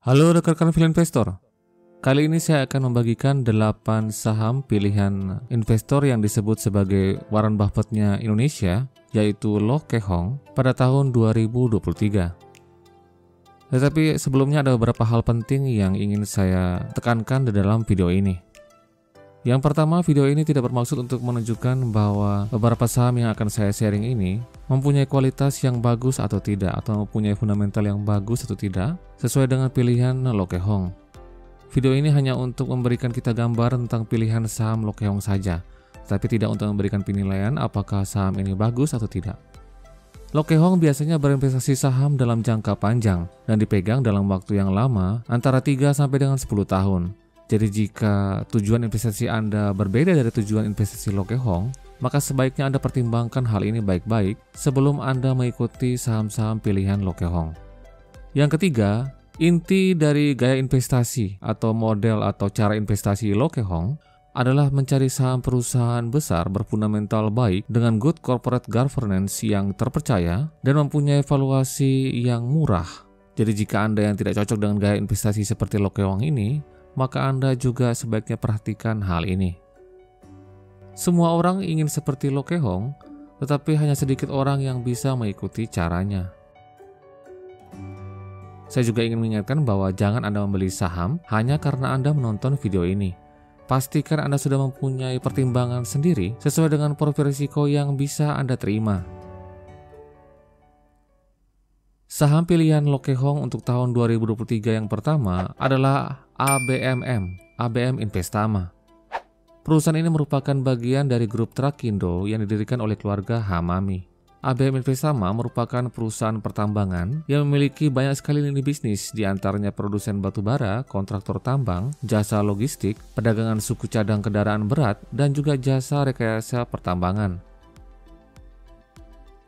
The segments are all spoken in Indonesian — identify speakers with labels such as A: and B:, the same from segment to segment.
A: Halo rekan-rekan film investor. Kali ini saya akan membagikan 8 saham pilihan investor yang disebut sebagai Warren Buffett-nya Indonesia, yaitu Loh Keong Hong pada tahun 2023. Tetapi sebelumnya ada beberapa hal penting yang ingin saya tekankan di dalam video ini. Yang pertama, video ini tidak bermaksud untuk menunjukkan bahwa beberapa saham yang akan saya sharing ini mempunyai kualitas yang bagus atau tidak, atau mempunyai fundamental yang bagus atau tidak, sesuai dengan pilihan Loh Keong Hong. Video ini hanya untuk memberikan kita gambar tentang pilihan saham Loh Keong Hong saja, tapi tidak untuk memberikan penilaian apakah saham ini bagus atau tidak. Loh Keong Hong biasanya berinvestasi saham dalam jangka panjang dan dipegang dalam waktu yang lama, antara 3 sampai dengan 10 tahun. Jadi jika tujuan investasi Anda berbeda dari tujuan investasi Loh Keong Hong, maka sebaiknya Anda pertimbangkan hal ini baik-baik sebelum Anda mengikuti saham-saham pilihan Loh Keong Hong. Yang ketiga, inti dari gaya investasi atau model atau cara investasi Loh Keong Hong adalah mencari saham perusahaan besar berfundamental baik dengan good corporate governance yang terpercaya dan mempunyai valuasi yang murah. Jadi jika Anda yang tidak cocok dengan gaya investasi seperti Loh Keong Hong ini, maka Anda juga sebaiknya perhatikan hal ini. Semua orang ingin seperti Loh Keong Hong, tetapi hanya sedikit orang yang bisa mengikuti caranya. Saya juga ingin mengingatkan bahwa jangan Anda membeli saham hanya karena Anda menonton video ini. Pastikan Anda sudah mempunyai pertimbangan sendiri sesuai dengan profil risiko yang bisa Anda terima. Saham pilihan Loh Keong Hong untuk tahun 2023 yang pertama adalah ABM Investama. Perusahaan ini merupakan bagian dari grup Trakindo yang didirikan oleh keluarga Hamami. ABM Investama merupakan perusahaan pertambangan yang memiliki banyak sekali lini bisnis, di antaranya produsen batubara, kontraktor tambang, jasa logistik, perdagangan suku cadang kendaraan berat, dan juga jasa rekayasa pertambangan.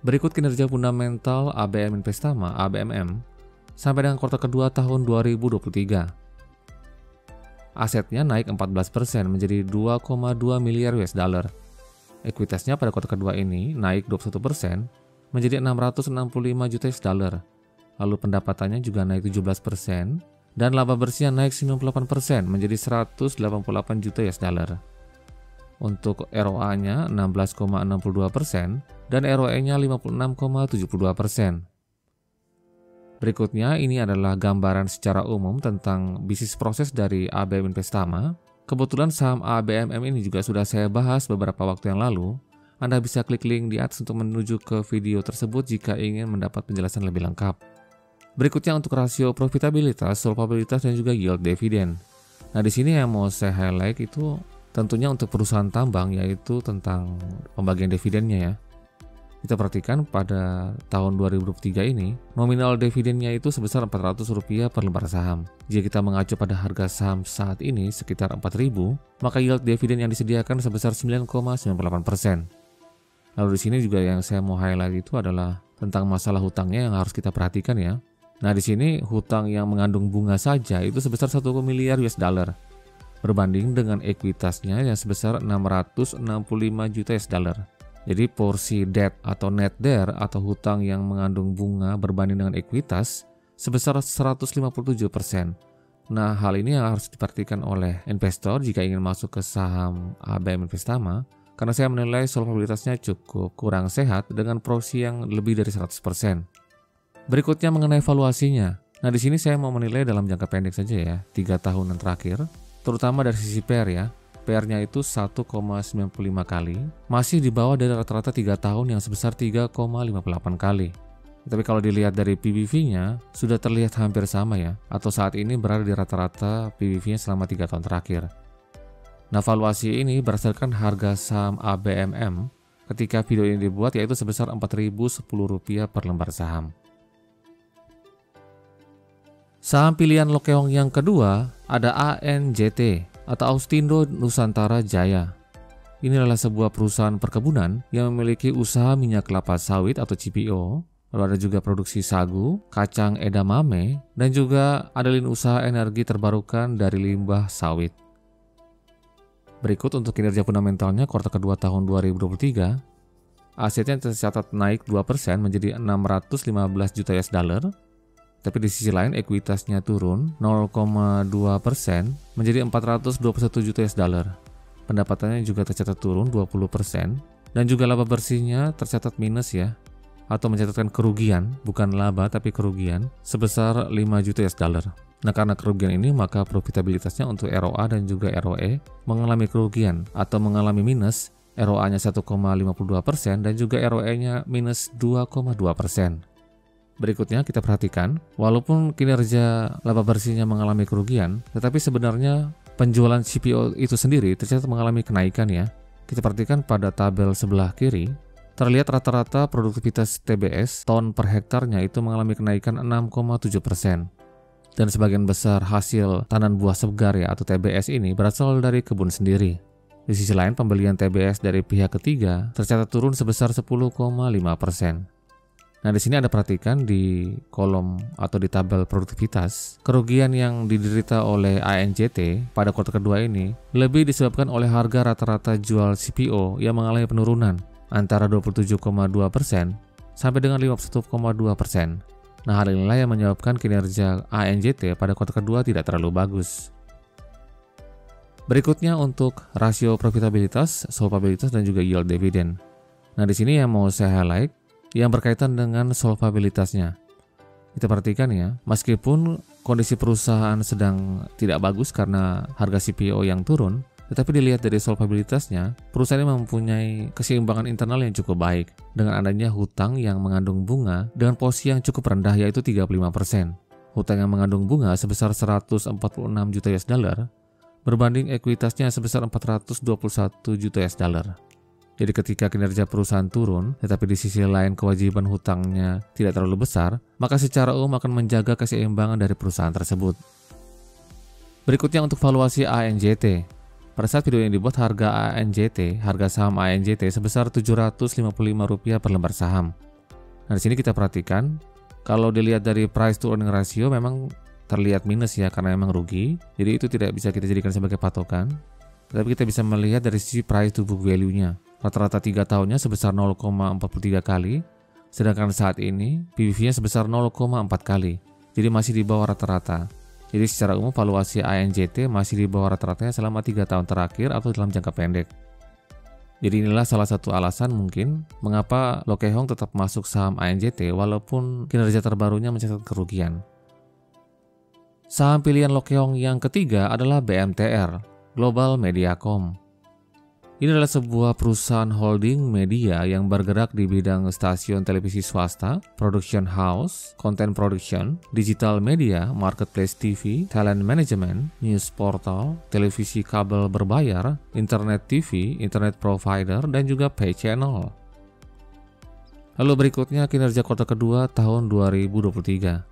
A: Berikut kinerja fundamental ABM Investama (ABMM) sampai dengan kuartal kedua tahun 2023. Asetnya naik 14% menjadi 2,2 miliar US dollar. Ekuitasnya pada kuartal kedua ini naik 21% menjadi 665 juta US dollar. Lalu pendapatannya juga naik 17% dan laba bersihnya naik 98% menjadi 188 juta US dollar. Untuk ROA-nya 16,62% dan ROE-nya 56,72%. Berikutnya ini adalah gambaran secara umum tentang bisnis proses dari ABM Investama. Kebetulan saham ABMM ini juga sudah saya bahas beberapa waktu yang lalu. Anda bisa klik link di atas untuk menuju ke video tersebut jika ingin mendapat penjelasan lebih lengkap. Berikutnya untuk rasio profitabilitas, solvabilitas, dan juga yield dividen. Nah, di sini yang mau saya highlight itu tentunya untuk perusahaan tambang, yaitu tentang pembagian dividennya ya. Kita perhatikan pada tahun 2023 ini, nominal dividennya itu sebesar Rp400 per lembar saham. Jika kita mengacu pada harga saham saat ini sekitar 4.000, maka yield dividen yang disediakan sebesar 9,98%. Lalu di sini juga yang saya mau highlight itu adalah tentang masalah hutangnya yang harus kita perhatikan ya. Nah, di sini hutang yang mengandung bunga saja itu sebesar 1 miliar US dollar. Berbanding dengan ekuitasnya yang sebesar 665 juta US dollar. Jadi porsi debt atau net debt atau hutang yang mengandung bunga berbanding dengan ekuitas sebesar 157%. Nah, hal ini yang harus diperhatikan oleh investor jika ingin masuk ke saham ABM Investama, karena saya menilai solvabilitasnya cukup kurang sehat dengan porsi yang lebih dari 100%. Berikutnya mengenai valuasinya. Nah, di sini saya mau menilai dalam jangka pendek saja ya, 3 tahunan terakhir, terutama dari sisi PER ya. PER-nya itu 1,95 kali, masih di bawah dari rata-rata 3 tahun yang sebesar 3,58 kali. Tapi kalau dilihat dari PBV-nya, sudah terlihat hampir sama ya, atau saat ini berada di rata-rata PBV-nya selama 3 tahun terakhir. Nah, valuasi ini berdasarkan harga saham ABMM ketika video ini dibuat, yaitu sebesar Rp4.010 per lembar saham. Saham pilihan Loh Keong Hong yang kedua ada ANJT atau Austindo Nusantara Jaya. Ini adalah sebuah perusahaan perkebunan yang memiliki usaha minyak kelapa sawit atau CPO, lalu ada juga produksi sagu, kacang edamame, dan juga ada lini usaha energi terbarukan dari limbah sawit. Berikut untuk kinerja fundamentalnya kuartal kedua tahun 2023, asetnya tercatat naik 2% menjadi 615 juta US dollar. Tapi di sisi lain ekuitasnya turun 0,2% menjadi 421 juta US dollar. Pendapatannya juga tercatat turun 20% dan juga laba bersihnya tercatat minus ya, atau mencatatkan kerugian, bukan laba tapi kerugian sebesar 5 juta US dollar. Nah, karena kerugian ini maka profitabilitasnya untuk ROA dan juga ROE mengalami kerugian atau mengalami minus. ROA-nya 1,52% dan juga ROE-nya minus 2,2%. Berikutnya kita perhatikan, walaupun kinerja laba bersihnya mengalami kerugian, tetapi sebenarnya penjualan CPO itu sendiri tercatat mengalami kenaikan ya. Kita perhatikan pada tabel sebelah kiri, terlihat rata-rata produktivitas TBS ton per hektarnya itu mengalami kenaikan 6,7%. Dan sebagian besar hasil tanan buah segar ya atau TBS ini berasal dari kebun sendiri. Di sisi lain pembelian TBS dari pihak ketiga tercatat turun sebesar 10,5%. Nah, di sini Anda perhatikan di kolom atau di tabel produktivitas, kerugian yang diderita oleh ANJT pada kuartal kedua ini lebih disebabkan oleh harga rata-rata jual CPO yang mengalami penurunan antara 27,2% sampai dengan 51,2%. Nah, hal inilah yang menyebabkan kinerja ANJT pada kuartal kedua tidak terlalu bagus. Berikutnya untuk rasio profitabilitas, solvabilitas dan juga yield dividend. Nah, di sini yang mau saya highlight yang berkaitan dengan solvabilitasnya. Kita perhatikan ya, meskipun kondisi perusahaan sedang tidak bagus karena harga CPO yang turun, tetapi dilihat dari solvabilitasnya, perusahaan ini mempunyai keseimbangan internal yang cukup baik dengan adanya hutang yang mengandung bunga dengan posisi yang cukup rendah yaitu 35%. Hutang yang mengandung bunga sebesar 146 juta US dollar berbanding ekuitasnya sebesar 421 juta US dollar. Jadi ketika kinerja perusahaan turun, tetapi di sisi lain kewajiban hutangnya tidak terlalu besar, maka secara umum akan menjaga keseimbangan dari perusahaan tersebut. Berikutnya untuk valuasi ANJT. Pada saat video ini dibuat, harga saham ANJT sebesar Rp755 per lembar saham. Nah, di sini kita perhatikan, kalau dilihat dari price to earning ratio memang terlihat minus ya karena memang rugi. Jadi itu tidak bisa kita jadikan sebagai patokan. Tetapi kita bisa melihat dari sisi price to book value-nya. Rata-rata 3 tahunnya sebesar 0,43 kali, sedangkan saat ini PBV-nya sebesar 0,4 kali. Jadi masih di bawah rata-rata. Jadi secara umum valuasi ANJT masih di bawah rata-ratanya selama 3 tahun terakhir atau dalam jangka pendek. Jadi inilah salah satu alasan mungkin mengapa Lokehong tetap masuk saham ANJT walaupun kinerja terbarunya mencatat kerugian. Saham pilihan Lokehong yang ketiga adalah BMTR, Global Mediacom. Ini adalah sebuah perusahaan holding media yang bergerak di bidang stasiun televisi swasta, production house, content production, digital media, marketplace TV, talent management, news portal, televisi kabel berbayar, internet TV, internet provider, dan juga pay channel. Lalu berikutnya kinerja kuartal kedua tahun 2023.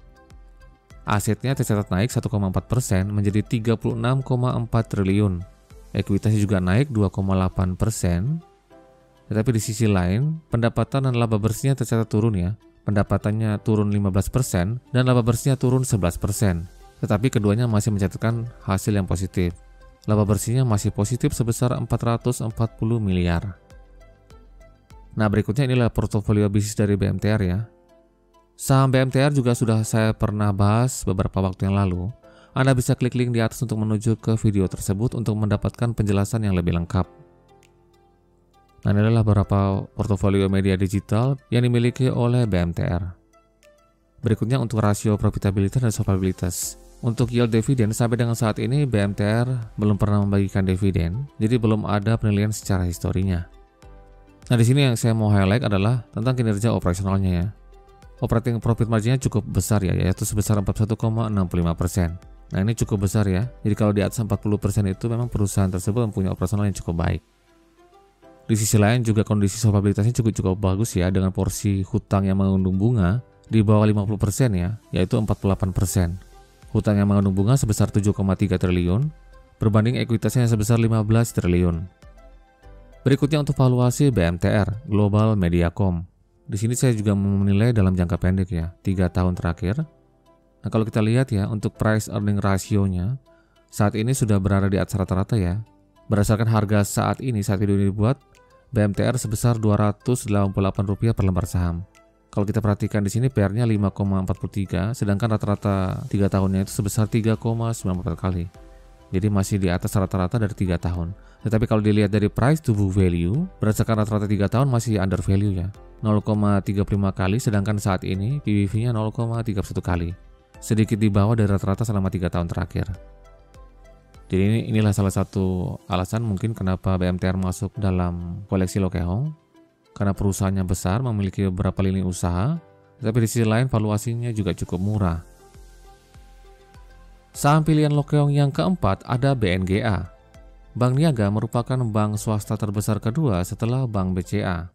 A: Asetnya tercatat naik 1,4% menjadi 36,4 triliun. Ekuitasnya juga naik 2,8%. Tetapi di sisi lain, pendapatan dan laba bersihnya tercatat turun ya. Pendapatannya turun 15% dan laba bersihnya turun 11%. Tetapi keduanya masih mencatatkan hasil yang positif. Laba bersihnya masih positif sebesar 440 miliar. Nah, berikutnya inilah portofolio bisnis dari BMTR ya. Saham BMTR juga sudah saya pernah bahas beberapa waktu yang lalu. Anda bisa klik link di atas untuk menuju ke video tersebut untuk mendapatkan penjelasan yang lebih lengkap. Nah, ini adalah beberapa portofolio media digital yang dimiliki oleh BMTR. Berikutnya untuk rasio profitabilitas dan solvabilitas. Untuk yield dividen sampai dengan saat ini BMTR belum pernah membagikan dividen, jadi belum ada penilaian secara historinya. Nah, di sini yang saya mau highlight adalah tentang kinerja operasionalnya ya. Operating profit marginnya cukup besar ya, yaitu sebesar 41,65%. Nah, ini cukup besar ya. Jadi kalau di atas 40% itu memang perusahaan tersebut mempunyai operasional yang cukup baik. Di sisi lain juga kondisi solvabilitasnya cukup bagus ya, dengan porsi hutang yang mengandung bunga di bawah 50% ya, yaitu 48%. Hutang yang mengandung bunga sebesar 7,3 triliun, berbanding ekuitasnya sebesar 15 triliun. Berikutnya untuk valuasi BMTR, Global Mediacom. Di sini saya juga menilai dalam jangka pendek ya, 3 tahun terakhir. Nah, kalau kita lihat ya, untuk price earning ratio-nya saat ini sudah berada di atas rata-rata ya. Berdasarkan harga saat ini, saat video ini dibuat, BMTR sebesar Rp288 per lembar saham. Kalau kita perhatikan di sini PR-nya 5,43, sedangkan rata-rata 3 tahunnya itu sebesar 3,94 kali. Jadi masih di atas rata-rata dari 3 tahun. Tetapi kalau dilihat dari price to book value, berdasarkan rata-rata 3 tahun masih under value ya. 0,35 kali, sedangkan saat ini PBV-nya 0,31 kali. Sedikit di bawah dari rata-rata selama 3 tahun terakhir. Jadi inilah salah satu alasan mungkin kenapa BMTR masuk dalam koleksi Lokehong. Karena perusahaannya besar, memiliki beberapa lini usaha, tapi di sisi lain valuasinya juga cukup murah. Saham pilihan Lokehong yang keempat ada BNGA. Bank Niaga merupakan bank swasta terbesar kedua setelah Bank BCA.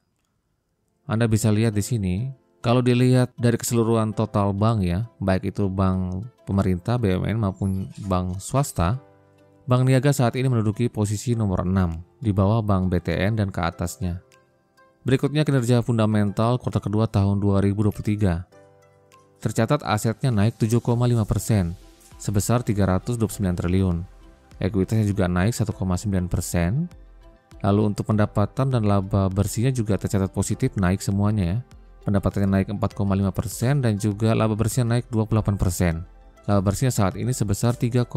A: Anda bisa lihat di sini, kalau dilihat dari keseluruhan total bank ya, baik itu bank pemerintah, BUMN maupun bank swasta, Bank Niaga saat ini menduduki posisi nomor 6 di bawah Bank BTN dan ke atasnya. Berikutnya kinerja fundamental kuartal kedua tahun 2023. Tercatat asetnya naik 7,5% sebesar 329 triliun. Ekuitasnya juga naik 1,9%. Lalu untuk pendapatan dan laba bersihnya juga tercatat positif naik semuanya ya. Pendapatannya naik 4,5% dan juga laba bersihnya naik 28%. Laba bersihnya saat ini sebesar 3,2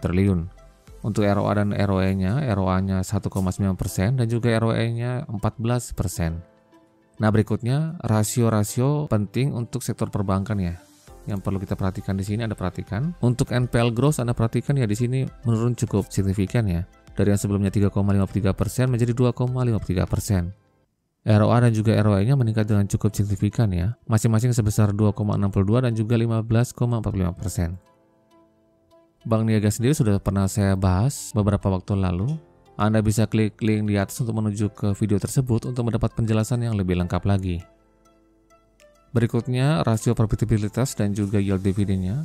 A: triliun. Untuk ROA dan ROE-nya, ROA-nya 1,9% dan juga ROE-nya 14%. Nah berikutnya rasio-rasio penting untuk sektor perbankan ya. Yang perlu kita perhatikan di sini Anda perhatikan. Untuk NPL growth Anda perhatikan ya di sini menurun cukup signifikan ya. Dari yang sebelumnya 3,53% menjadi 2,53%. ROA dan juga ROE-nya meningkat dengan cukup signifikan ya. Masing-masing sebesar 2,62 dan juga 15,45%. Bank Niaga sendiri sudah pernah saya bahas beberapa waktu lalu. Anda bisa klik link di atas untuk menuju ke video tersebut untuk mendapat penjelasan yang lebih lengkap lagi. Berikutnya rasio profitabilitas dan juga yield dividennya.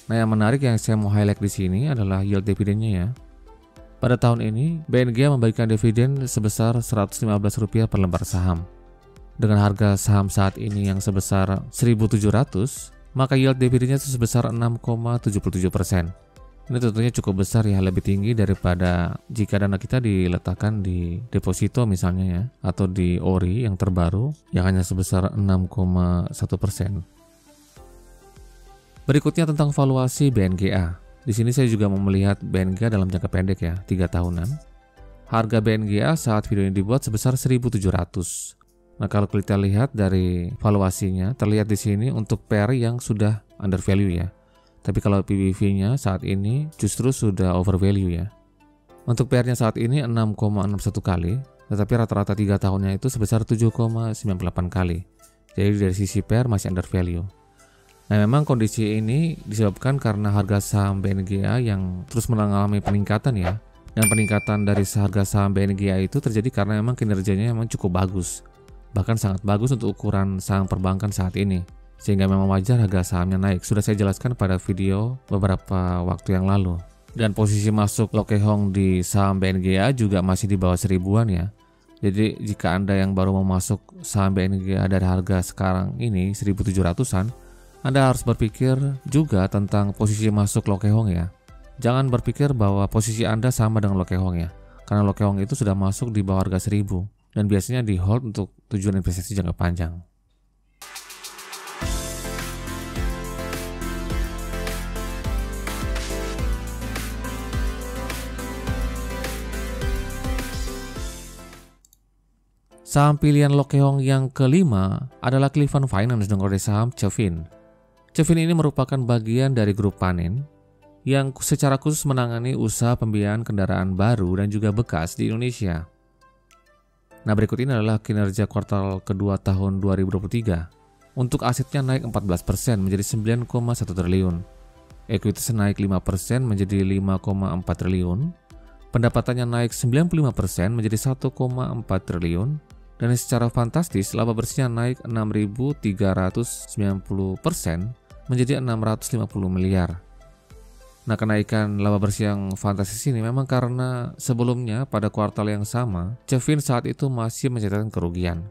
A: Nah yang menarik yang saya mau highlight di sini adalah yield dividennya ya. Pada tahun ini BNGA membagikan dividen sebesar Rp115 per lembar saham. Dengan harga saham saat ini yang sebesar 1.700, maka yield dividennya itu sebesar 6,77%. Ini tentunya cukup besar ya, lebih tinggi daripada jika dana kita diletakkan di deposito misalnya ya, atau di ORI yang terbaru yang hanya sebesar 6,1%. Berikutnya tentang valuasi BNGA. Di sini saya juga mau melihat BNGA dalam jangka pendek ya, 3 tahunan. Harga BNGA saat video ini dibuat sebesar 1.700. Nah kalau kita lihat dari valuasinya, terlihat di sini untuk PR yang sudah under value ya. Tapi kalau PBV-nya saat ini justru sudah overvalue ya. Untuk PR-nya saat ini 6,61 kali, tetapi rata-rata 3 tahunnya itu sebesar 7,98 kali. Jadi dari sisi PR masih under value. Nah memang kondisi ini disebabkan karena harga saham BNGA yang terus mengalami peningkatan ya. Dan peningkatan dari harga saham BNGA itu terjadi karena memang kinerjanya memang cukup bagus. Bahkan sangat bagus untuk ukuran saham perbankan saat ini. Sehingga memang wajar harga sahamnya naik. Sudah saya jelaskan pada video beberapa waktu yang lalu. Dan posisi masuk Lokehong di saham BNGA juga masih di bawah 1000-an ya. Jadi jika Anda yang baru mau masuk saham BNGA dari harga sekarang ini 1.700-an, Anda harus berpikir juga tentang posisi masuk Lokehong ya. Jangan berpikir bahwa posisi Anda sama dengan Lokehong ya. Karena Lokehong itu sudah masuk di bawah harga 1000 dan biasanya di hold untuk tujuan investasi jangka panjang. Saham pilihan Lokehong yang kelima adalah Cleveland Finance dengan kode saham CEVIN. CEVIN ini merupakan bagian dari grup Panin yang secara khusus menangani usaha pembiayaan kendaraan baru dan juga bekas di Indonesia. Nah berikut ini adalah kinerja kuartal kedua tahun 2023. Untuk asetnya naik 14% menjadi 9,1 triliun. Ekuitasnya naik 5% menjadi 5,4 triliun. Pendapatannya naik 95% menjadi 1,4 triliun. Dan secara fantastis, laba bersihnya naik 6.390% menjadi 650 miliar. Nah, kenaikan laba bersih yang fantastis ini memang karena sebelumnya pada kuartal yang sama, CEVIN saat itu masih mencatatkan kerugian.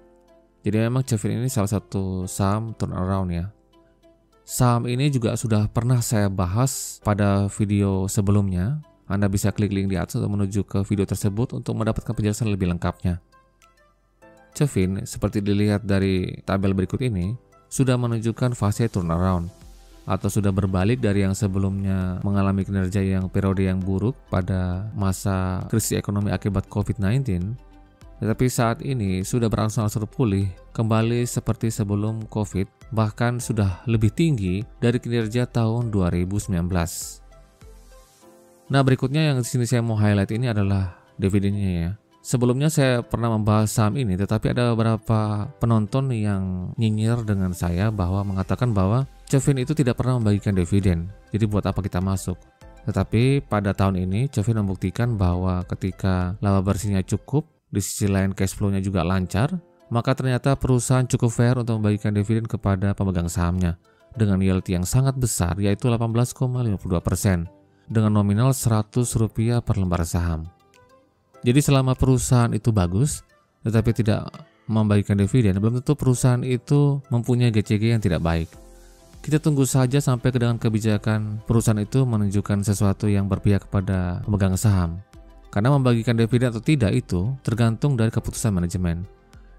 A: Jadi memang CEVIN ini salah satu saham turnaround ya. Saham ini juga sudah pernah saya bahas pada video sebelumnya. Anda bisa klik link di atas untuk menuju ke video tersebut untuk mendapatkan penjelasan lebih lengkapnya. CEVIN seperti dilihat dari tabel berikut ini, sudah menunjukkan fase turnaround atau sudah berbalik dari yang sebelumnya mengalami kinerja yang periode yang buruk pada masa krisis ekonomi akibat COVID-19, tetapi saat ini sudah berangsur-angsur pulih kembali seperti sebelum COVID, bahkan sudah lebih tinggi dari kinerja tahun 2019. Nah, berikutnya yang di sini saya mau highlight ini adalah dividennya ya. Sebelumnya saya pernah membahas saham ini, tetapi ada beberapa penonton yang nyinyir dengan saya bahwa mengatakan bahwa Cevin itu tidak pernah membagikan dividen. Jadi buat apa kita masuk? Tetapi pada tahun ini Cevin membuktikan bahwa ketika laba bersihnya cukup, di sisi lain cash flow-nya juga lancar, maka ternyata perusahaan cukup fair untuk membagikan dividen kepada pemegang sahamnya dengan yield yang sangat besar, yaitu 18,52% dengan nominal Rp100 per lembar saham. Jadi selama perusahaan itu bagus, tetapi tidak membagikan dividen, belum tentu perusahaan itu mempunyai GCG yang tidak baik. Kita tunggu saja sampai dengan kebijakan perusahaan itu menunjukkan sesuatu yang berpihak kepada pemegang saham. Karena membagikan dividen atau tidak itu tergantung dari keputusan manajemen.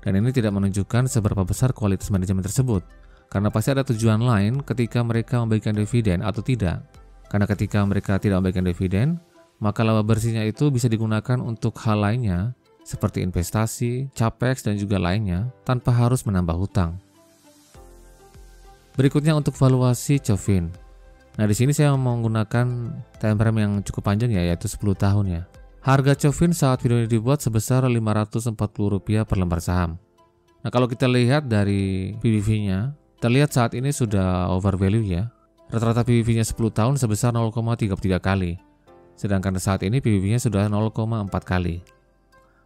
A: Dan ini tidak menunjukkan seberapa besar kualitas manajemen tersebut. Karena pasti ada tujuan lain ketika mereka membagikan dividen atau tidak. Karena ketika mereka tidak membagikan dividen, maka laba bersihnya itu bisa digunakan untuk hal lainnya seperti investasi, capex, dan juga lainnya tanpa harus menambah hutang. Berikutnya untuk valuasi Cevin. Nah, di sini saya menggunakan time frame yang cukup panjang ya, yaitu 10 tahun ya. Harga Cevin saat video ini dibuat sebesar Rp540 per lembar saham. Nah, kalau kita lihat dari PBV-nya, terlihat saat ini sudah overvalue ya. Rata-rata PBV-nya 10 tahun sebesar 0,33 kali. Sedangkan saat ini PBV-nya sudah 0,4 kali.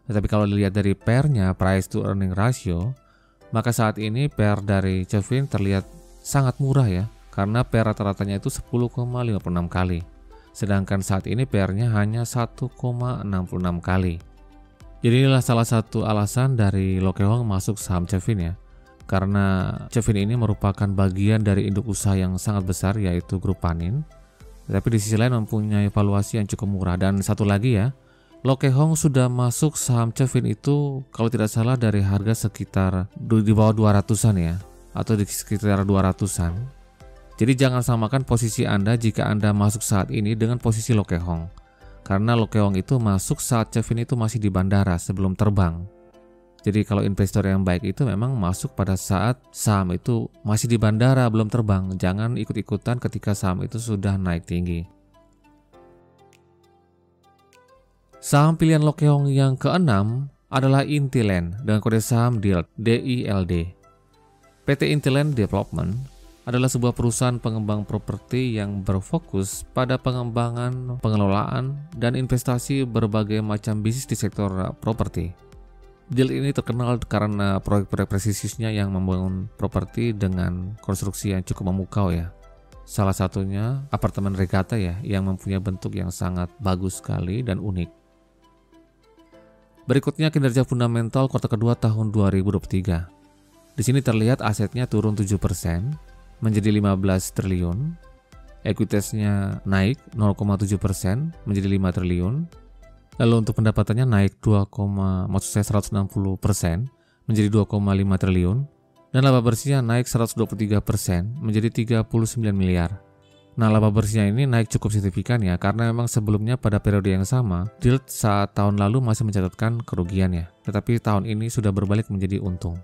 A: Tetapi kalau dilihat dari PER-nya, price to earning ratio, maka saat ini PER dari Cevin terlihat sangat murah ya, karena PER rata-ratanya itu 10,56 kali. Sedangkan saat ini PER-nya hanya 1,66 kali. Jadi inilah salah satu alasan dari Loh Keong Hong masuk saham Cevin ya. Karena Cevin ini merupakan bagian dari induk usaha yang sangat besar, yaitu Grup Panin. Tapi di sisi lain mempunyai valuasi yang cukup murah. Dan satu lagi ya, Loh Keong Hong sudah masuk saham Cevin itu kalau tidak salah dari harga sekitar di bawah 200-an ya, atau di sekitar 200-an. Jadi jangan samakan posisi Anda jika Anda masuk saat ini dengan posisi Loh Keong Hong. Karena Loh Keong Hong itu masuk saat Cevin itu masih di bandara sebelum terbang. Jadi kalau investor yang baik itu memang masuk pada saat saham itu masih di bandara belum terbang. Jangan ikut-ikutan ketika saham itu sudah naik tinggi. Saham pilihan Loh Keong Hong yang keenam adalah Intiland dengan kode saham DILD. PT Intiland Development adalah sebuah perusahaan pengembang properti yang berfokus pada pengembangan, pengelolaan, dan investasi berbagai macam bisnis di sektor properti. Deal ini terkenal karena proyek-proyek presisiusnya yang membangun properti dengan konstruksi yang cukup memukau ya. Salah satunya apartemen Regatta ya, yang mempunyai bentuk yang sangat bagus sekali dan unik. Berikutnya kinerja fundamental kuartal kedua tahun 2023. Di sini terlihat asetnya turun 7% menjadi 15 triliun. Ekuitasnya naik 0,7% menjadi 5 triliun. Lalu untuk pendapatannya naik 160% menjadi 2,5 triliun. Dan laba bersihnya naik 123% menjadi 39 miliar. Nah, laba bersihnya ini naik cukup signifikan ya, karena memang sebelumnya pada periode yang sama, DILD saat tahun lalu masih mencatatkan kerugian ya. Tetapi tahun ini sudah berbalik menjadi untung.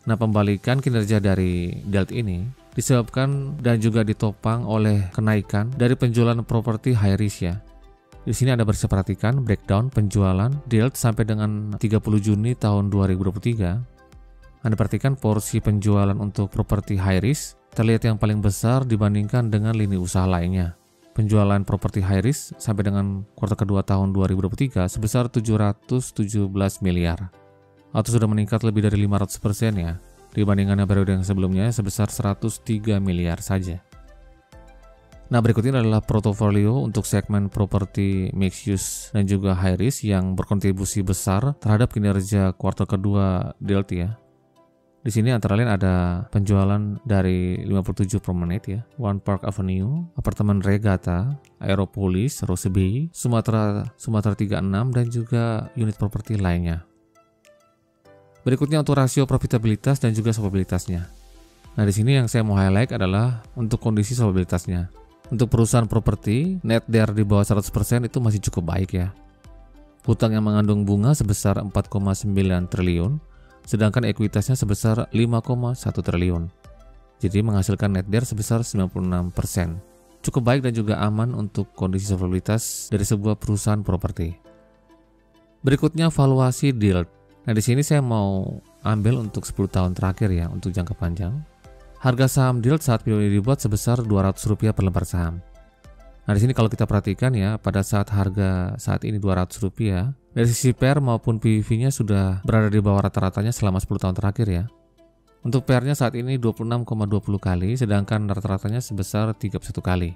A: Nah, pembalikan kinerja dari DILD ini disebabkan dan juga ditopang oleh kenaikan dari penjualan properti high risk ya. Di sini Anda bisa perhatikan breakdown penjualan DILD sampai dengan 30 Juni tahun 2023. Anda perhatikan porsi penjualan untuk properti high risk terlihat yang paling besar dibandingkan dengan lini usaha lainnya. Penjualan properti high risk sampai dengan kuartal kedua tahun 2023 sebesar 717 miliar. Atau sudah meningkat lebih dari 500% ya, dibandingkan periode yang sebelumnya sebesar 103 miliar saja. Nah, berikut ini adalah portofolio untuk segmen properti mixed use dan juga high risk yang berkontribusi besar terhadap kinerja kuartal kedua DILD ya. Di sini antara lain ada penjualan dari 57 Promenade ya, One Park Avenue, apartemen Regatta, Aeropolis, Rose Bay, Sumatera 36 dan juga unit properti lainnya. Berikutnya untuk rasio profitabilitas dan juga solvabilitasnya. Nah, di sini yang saya mau highlight adalah untuk kondisi solvabilitasnya. Untuk perusahaan properti, net DER di bawah 100% itu masih cukup baik ya. Hutang yang mengandung bunga sebesar 4,9 triliun, sedangkan ekuitasnya sebesar 5,1 triliun. Jadi menghasilkan net DER sebesar 96%. Cukup baik dan juga aman untuk kondisi solvabilitas dari sebuah perusahaan properti. Berikutnya valuasi DILT. Nah, di sini saya mau ambil untuk 10 tahun terakhir ya, untuk jangka panjang. Harga saham DILT saat video ini dibuat sebesar Rp200 per lembar saham. Nah, di sini kalau kita perhatikan ya, pada saat harga saat ini Rp200, dari sisi PER maupun PBV-nya sudah berada di bawah rata-ratanya selama 10 tahun terakhir ya. Untuk PER-nya saat ini 26,20 kali, sedangkan rata-ratanya sebesar 31 kali.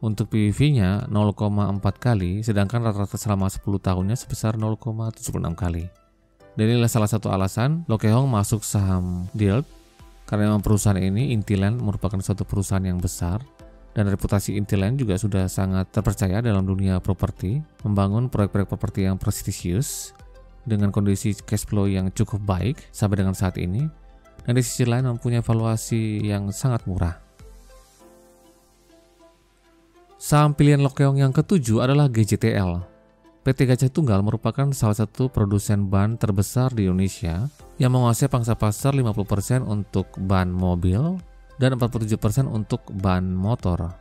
A: Untuk PBV-nya 0,4 kali, sedangkan rata-rata selama 10 tahunnya sebesar 0,76 kali. Dan inilah salah satu alasan Lokehong masuk saham DILT, karena memang perusahaan ini, Intiland, merupakan suatu perusahaan yang besar, dan reputasi Intiland juga sudah sangat terpercaya dalam dunia properti, membangun proyek-proyek properti yang prestisius, dengan kondisi cash flow yang cukup baik sampai dengan saat ini, dan di sisi lain mempunyai valuasi yang sangat murah. Saham pilihan Lokehong yang ketujuh adalah GJTL. PT Gajah Tunggal merupakan salah satu produsen ban terbesar di Indonesia yang menguasai pangsa pasar 50% untuk ban mobil dan 47% untuk ban motor.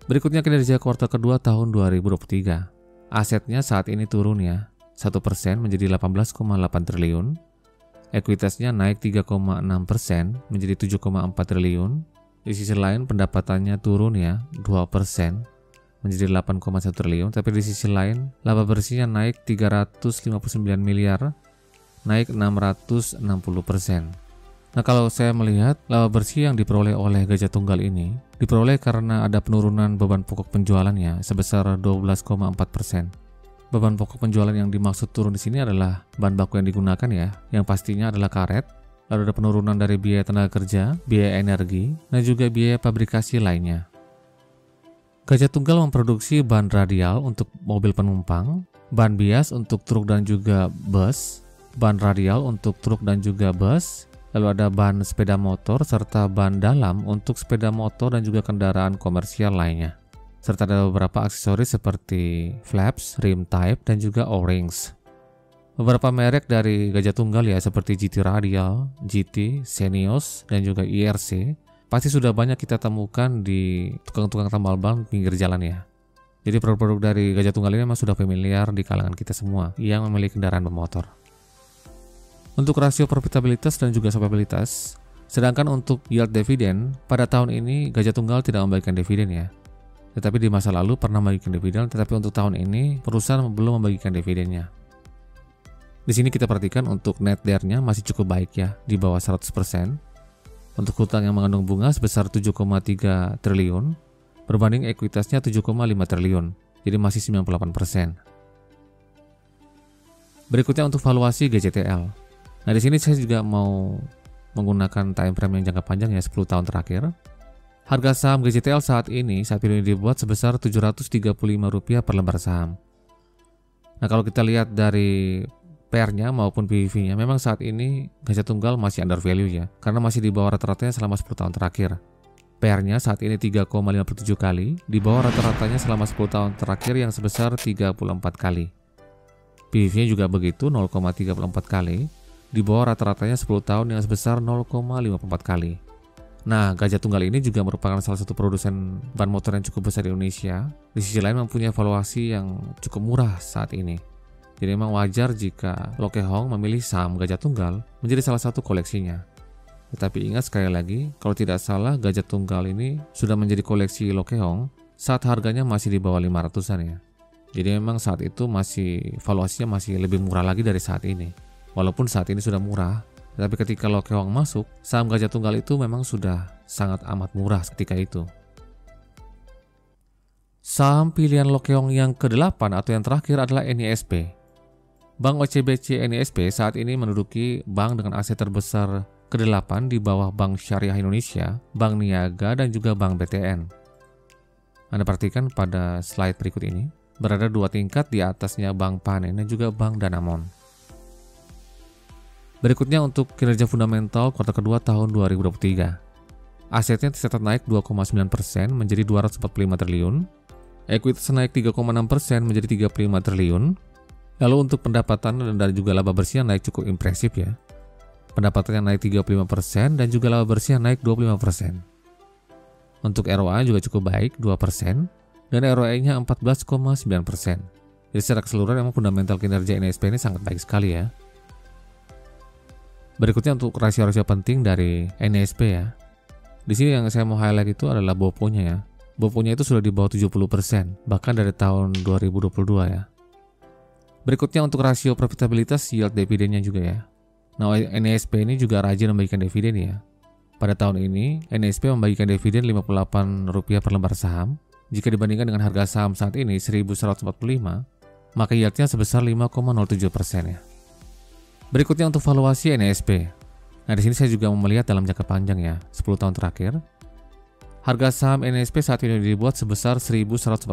A: Berikutnya kinerja kuartal kedua tahun 2023. Asetnya saat ini turun ya, 1% menjadi 18,8 triliun. Ekuitasnya naik 3,6% menjadi 7,4 triliun. Di sisi lain pendapatannya turun ya, 2% menjadi 8,1 triliun, tapi di sisi lain laba bersihnya naik 359 miliar, naik 660%. Nah, kalau saya melihat laba bersih yang diperoleh oleh Gajah Tunggal ini diperoleh karena ada penurunan beban pokok penjualannya sebesar 12,4%. Beban pokok penjualan yang dimaksud turun di sini adalah bahan baku yang digunakan ya, yang pastinya adalah karet. Lalu ada penurunan dari biaya tenaga kerja, biaya energi, dan juga biaya pabrikasi lainnya. Gajah Tunggal memproduksi ban radial untuk mobil penumpang, ban bias untuk truk dan juga bus, ban radial untuk truk dan juga bus, lalu ada ban sepeda motor serta ban dalam untuk sepeda motor dan juga kendaraan komersial lainnya. Serta ada beberapa aksesoris seperti flaps, rim type, dan juga O-rings. Beberapa merek dari Gajah Tunggal ya seperti GT Radial, GT, Xenios, dan juga IRC pasti sudah banyak kita temukan di tukang-tukang tambal ban pinggir jalan ya. Jadi produk-produk dari Gajah Tunggal ini memang sudah familiar di kalangan kita semua yang memiliki kendaraan bermotor. Untuk rasio profitabilitas dan juga solvabilitas, sedangkan untuk yield dividen, pada tahun ini Gajah Tunggal tidak membagikan dividen ya. Tetapi di masa lalu pernah membagikan dividen, tetapi untuk tahun ini perusahaan belum membagikan dividennya. Di sini kita perhatikan untuk net DER-nya masih cukup baik ya, di bawah 100%. Untuk hutang yang mengandung bunga sebesar 7,3 triliun, berbanding ekuitasnya 7,5 triliun, jadi masih 98%. Berikutnya untuk valuasi GJTL. Nah, di sini saya juga mau menggunakan time frame yang jangka panjang ya, 10 tahun terakhir. Harga saham GJTL saat video ini dibuat sebesar Rp735 per lembar saham. Nah, kalau kita lihat dari PER-nya maupun PBV-nya, memang saat ini Gajah Tunggal masih under value ya, karena masih di bawah rata-ratanya selama 10 tahun terakhir. PER-nya saat ini 3,57 kali, di bawah rata-ratanya selama 10 tahun terakhir yang sebesar 34 kali. PBV-nya juga begitu, 0,34 kali, di bawah rata-ratanya 10 tahun yang sebesar 0,54 kali. Nah, Gajah Tunggal ini juga merupakan salah satu produsen ban motor yang cukup besar di Indonesia. Di sisi lain mempunyai valuasi yang cukup murah saat ini. Jadi memang wajar jika Lokehong memilih saham Gajah Tunggal menjadi salah satu koleksinya. Tetapi ingat sekali lagi, kalau tidak salah Gajah Tunggal ini sudah menjadi koleksi Lokehong saat harganya masih di bawah 500-an ya. Jadi memang saat itu valuasinya masih lebih murah lagi dari saat ini. Walaupun saat ini sudah murah, tapi ketika Lokehong masuk, saham Gajah Tunggal itu memang sudah sangat amat murah ketika itu. Saham pilihan Lokehong yang ke-8 atau yang terakhir adalah NISP. Bank OCBC NISP saat ini menduduki bank dengan aset terbesar ke-8 di bawah Bank Syariah Indonesia, Bank Niaga, dan juga Bank BTN. Anda perhatikan pada slide berikut ini, berada 2 tingkat di atasnya Bank Panin dan juga Bank Danamon. Berikutnya untuk kinerja fundamental kuartal kedua tahun 2023. Asetnya tercatat naik 2,9% menjadi 245 triliun. Ekuitas naik 3,6% menjadi 35 triliun. Lalu untuk pendapatan dan juga laba bersih naik cukup impresif ya. Pendapatannya naik 35% dan juga laba bersih naik 25%. Untuk ROA juga cukup baik 2% dan ROE-nya 14,9%. Jadi secara keseluruhan memang fundamental kinerja NSP ini sangat baik sekali ya. Berikutnya untuk rasio-rasio penting dari NSP ya. Di sini yang saya mau highlight itu adalah BOPO-nya ya. BOPO-nya itu sudah di bawah 70%, bahkan dari tahun 2022 ya. Berikutnya untuk rasio profitabilitas yield dividennya juga ya. Nah, NSP ini juga rajin membagikan dividen ya. Pada tahun ini, NSP membagikan dividen Rp58 per lembar saham. Jika dibandingkan dengan harga saham saat ini 1.145, maka yieldnya sebesar 5,07% ya. Berikutnya untuk valuasi NSP. Nah, di sini saya juga mau melihat dalam jangka panjang ya, 10 tahun terakhir. Harga saham NSP saat ini dibuat sebesar 1.145.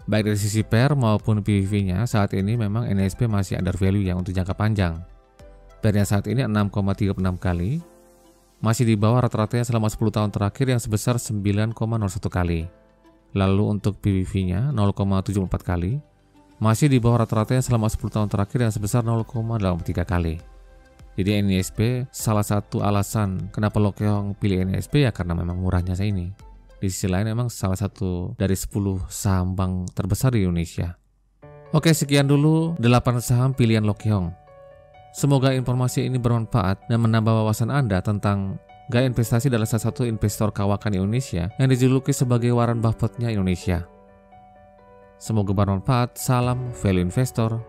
A: Baik dari sisi PER maupun PBV-nya saat ini memang NSP masih under value ya untuk jangka panjang. PER-nya saat ini 6,36 kali, masih di bawah rata-ratanya selama 10 tahun terakhir yang sebesar 9,01 kali. Lalu untuk PBV-nya 0,74 kali, masih di bawah rata-ratanya selama 10 tahun terakhir yang sebesar 0,83 kali. Jadi NSP salah satu alasan kenapa Lokeong pilih NSP ya karena memang murahnya saya ini. Di sisi lain memang salah satu dari 10 saham bank terbesar di Indonesia. Oke, sekian dulu 8 saham pilihan Lokeong. Semoga informasi ini bermanfaat dan menambah wawasan Anda tentang gaya investasi adalah salah satu investor kawakan Indonesia yang dijuluki sebagai Warren Buffett-nya Indonesia. Semoga bermanfaat. Salam value investor.